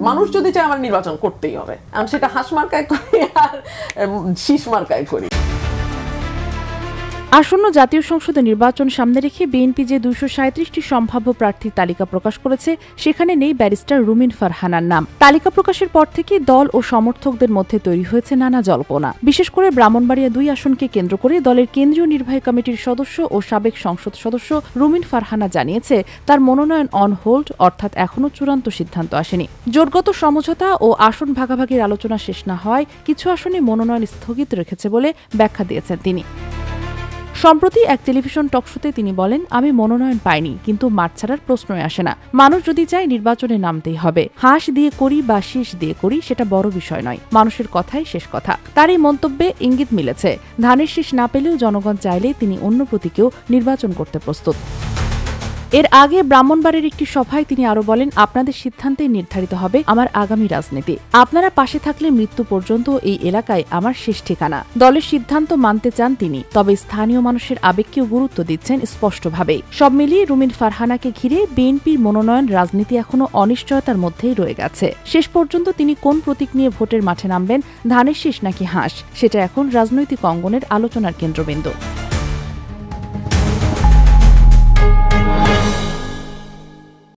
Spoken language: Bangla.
মানুষ যদি চায় আমার নির্বাচন করতেই হবে, আমি সেটা হাঁস মার্কায় করি আর শীষ মার্কায় করি। আসন্ন জাতীয় সংসদে নির্বাচন সামনে রেখে বিএনপি যে 237টি সম্ভাব্য প্রার্থীর তালিকা প্রকাশ করেছে সেখানে নেই ব্যারিস্টার রুমিন ফারহানার নাম। তালিকা প্রকাশের পর থেকে দল ও সমর্থকদের মধ্যে তৈরি হয়েছে নানা জল্পনা। বিশেষ করে ব্রাহ্মণবাড়িয়া 2 আসনকে কেন্দ্র করে দলের কেন্দ্রীয় নির্বাহী কমিটির সদস্য ও সাবেক সংসদ সদস্য রুমিন ফারহানা জানিয়েছে তার মনোনয়ন অন হোল্ড, অর্থাৎ এখনও চূড়ান্ত সিদ্ধান্ত আসেনি। জোটগত সমঝোতা ও আসন ভাগাভাগির আলোচনা শেষ না হওয়ায় কিছু আসনে মনোনয়ন স্থগিত রেখেছে বলে ব্যাখ্যা দিয়েছেন তিনি। সম্প্রতি এক টেলিভিশন টকশোতে তিনি বলেন, আমি মনোনয়ন পাইনি, কিন্তু মাঠ ছাড়ার প্রশ্নই আসে না। মানুষ যদি চায় নির্বাচনে নামতেই হবে। হাঁস দিয়ে করি বা শীষ দিয়ে করি সেটা বড় বিষয় নয়, মানুষের কথাই শেষ কথা। তার এই মন্তব্যে ইঙ্গিত মিলেছে ধানের শীষ না পেলেও জনগণ চাইলে তিনি অন্য প্রতীকেও নির্বাচন করতে প্রস্তুত। এর আগে ব্রাহ্মণবাড়ির একটি সভায় তিনি আরো বলেন, আপনাদের সিদ্ধান্তেই নির্ধারিত হবে আমার আগামী রাজনীতি। আপনারা পাশে থাকলে মৃত্যু পর্যন্ত এই এলাকায় আমার শেষ ঠিকানা। দলের সিদ্ধান্ত মানতে চান তিনি, তবে স্থানীয় মানুষের আবেগকেও গুরুত্ব দিচ্ছেন স্পষ্টভাবেই। সব মিলিয়ে রুমিন ফারহানাকে ঘিরে বিএনপির মনোনয়ন রাজনীতি এখনও অনিশ্চয়তার মধ্যেই রয়ে গেছে। শেষ পর্যন্ত তিনি কোন প্রতীক নিয়ে ভোটের মাঠে নামবেন, ধানের শীষ নাকি হাঁস, সেটা এখন রাজনৈতিক অঙ্গনের আলোচনার কেন্দ্রবিন্দু।